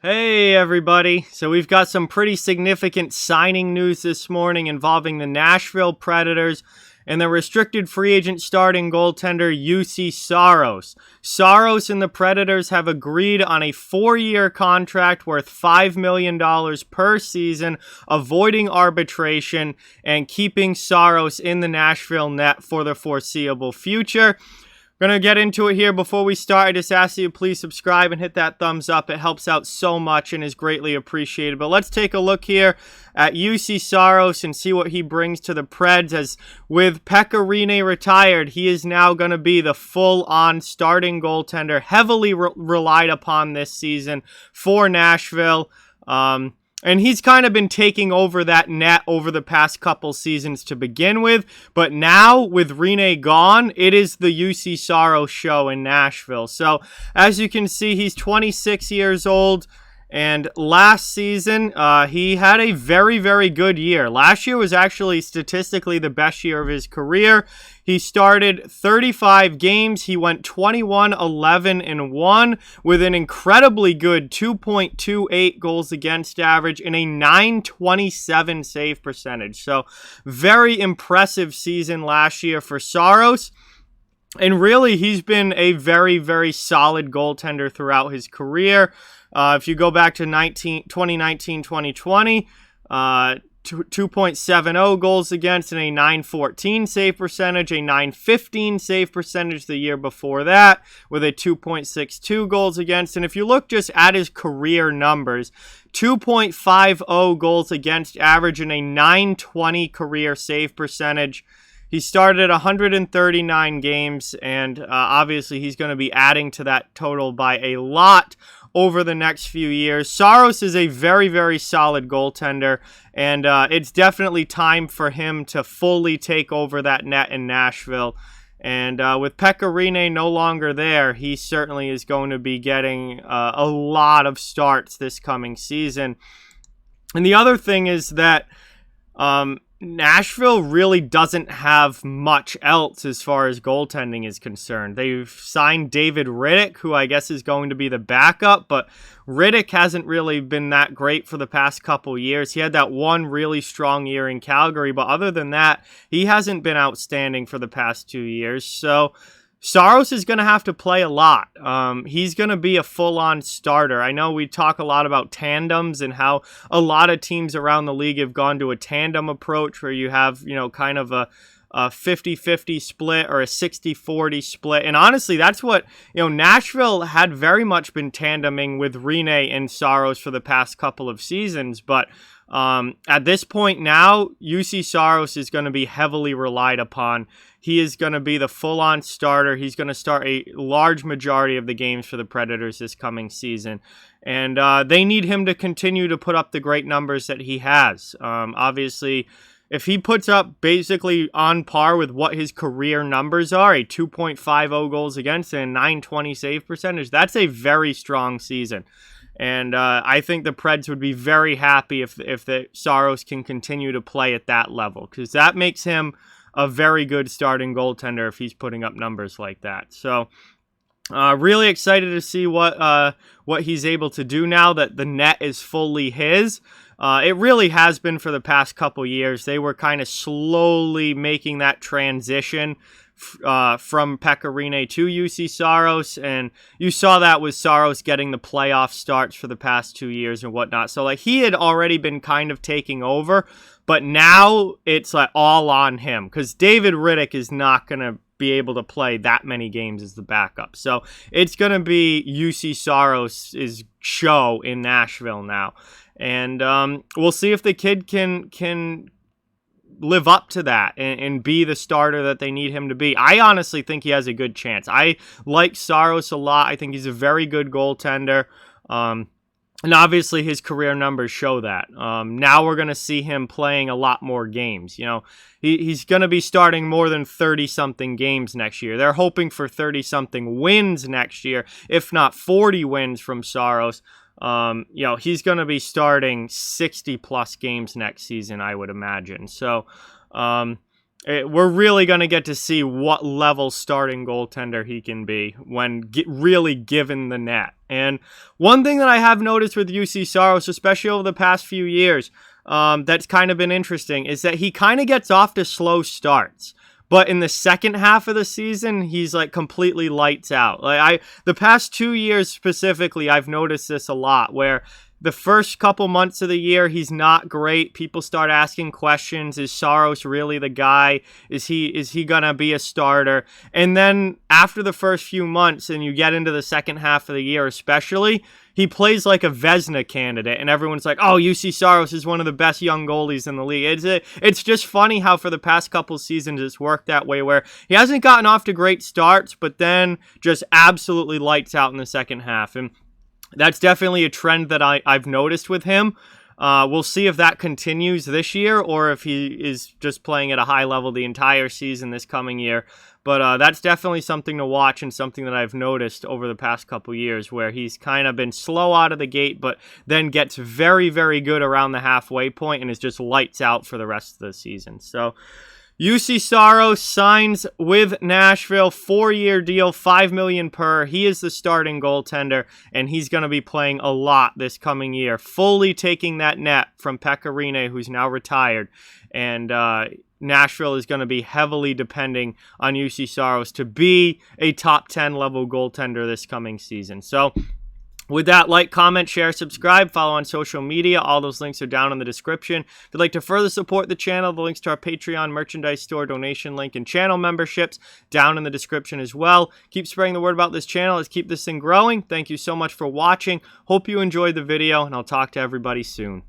Hey everybody, so we've got some pretty significant signing news this morning involving the Nashville Predators and the restricted free agent starting goaltender Juuse Saros. Saros and the Predators have agreed on a 4-year contract worth $5 million per season, avoiding arbitration and keeping Saros in the Nashville net for the foreseeable future. Going to get into it here. Before we start, I just ask you to please subscribe and hit that thumbs up. It helps out so much and is greatly appreciated. But let's take a look here at Juuse Saros and see what he brings to the Preds. As with Pekka Rinne retired, he is now going to be the full-on starting goaltender, heavily relied upon this season for Nashville. And he's kind of been taking over that net over the past couple seasons to begin with. But now, with Rinne gone, it is the Juuse Saros show in Nashville. So, as you can see, he's 26 years old. And last season, he had a very, very good year. Last year was actually statistically the best year of his career. He started 35 games. He went 21-11-1 with an incredibly good 2.28 goals against average and a .927 save percentage. So, very impressive season last year for Saros. And really, he's been a very, very solid goaltender throughout his career. If you go back to 2019-2020, 2.70 goals against and a .914 save percentage, a .915 save percentage the year before that with a 2.62 goals against. And if you look just at his career numbers, 2.50 goals against average and a .920 career save percentage. He started 139 games, and obviously he's going to be adding to that total by a lot over the next few years. Saros is a very, very solid goaltender, and it's definitely time for him to fully take over that net in Nashville. And with Pekka Rinne no longer there, he certainly is going to be getting a lot of starts this coming season. And the other thing is that Nashville really doesn't have much else as far as goaltending is concerned. They've signed David Rittich, who I guess is going to be the backup, but Rittich hasn't really been that great for the past couple years. He had that one really strong year in Calgary, but other than that, he hasn't been outstanding for the past 2 years. So Saros is going to have to play a lot. He's going to be a full-on starter. I know we talk a lot about tandems and how a lot of teams around the league have gone to a tandem approach where you have, kind of a 50-50 split or a 60-40 split. And honestly, that's what, Nashville had very much been tandeming with Rinne and Saros for the past couple of seasons. But at this point now, Juuse Saros is going to be heavily relied upon. He is going to be the full-on starter. He's going to start a large majority of the games for the Predators this coming season. And they need him to continue to put up the great numbers that he has. Obviously, if he puts up basically on par with what his career numbers are, a 2.50 goals against and a .920 save percentage, that's a very strong season. And I think the Preds would be very happy if the Saros can continue to play at that level, because that makes him a very good starting goaltender if he's putting up numbers like that. So really excited to see what he's able to do now that the net is fully his. It really has been for the past couple years. They were kind of slowly making that transition from Pekka Rinne to Juuse Saros, and you saw that with Saros getting the playoff starts for the past 2 years and whatnot. So he had already been kind of taking over, but now it's all on him because David Rittich is not going to be able to play that many games as the backup. So it's going to be Juuse Saros' show in Nashville now. And we'll see if the kid can live up to that and be the starter that they need him to be. I honestly think he has a good chance. I like Saros a lot. I think he's a very good goaltender. And obviously his career numbers show that. Now we're going to see him playing a lot more games. He's going to be starting more than 30-something games next year. They're hoping for 30-something wins next year, if not 40 wins from Saros. He's going to be starting 60-plus games next season, I would imagine. So, we're really going to get to see what level starting goaltender he can be when really given the net. And one thing that I have noticed with Juuse Saros, especially over the past few years, that's kind of been interesting, is that he kind of gets off to slow starts. But in the second half of the season, he's like completely lights out. Like the past 2 years specifically, I've noticed this a lot, where the first couple months of the year, he's not great. People start asking questions. Is Saros really the guy? Is he going to be a starter? And then after the first few months, and you get into the second half of the year especially, he plays like a Vezina candidate, and everyone's like, oh, Juuse Saros is one of the best young goalies in the league. It's just funny how for the past couple seasons it's worked that way, where he hasn't gotten off to great starts, but then just absolutely lights out in the second half. And that's definitely a trend that I've noticed with him. We'll see if that continues this year or if he is just playing at a high level the entire season this coming year. But that's definitely something to watch and something that I've noticed over the past couple years, where he's kind of been slow out of the gate, but then gets very, very good around the halfway point and is just lights out for the rest of the season. So Juuse Saros signs with Nashville, 4-year deal, $5 million per. He is the starting goaltender, and he's going to be playing a lot this coming year, fully taking that net from Pekka Rinne, who's now retired. And Nashville is going to be heavily depending on Juuse Saros to be a top 10 level goaltender this coming season. So with that, like, comment, share, subscribe, follow on social media. All those links are down in the description. If you'd like to further support the channel, the links to our Patreon merchandise store, donation link, and channel memberships down in the description as well. Keep spreading the word about this channel. Let's keep this thing growing. Thank you so much for watching. Hope you enjoyed the video, and I'll talk to everybody soon.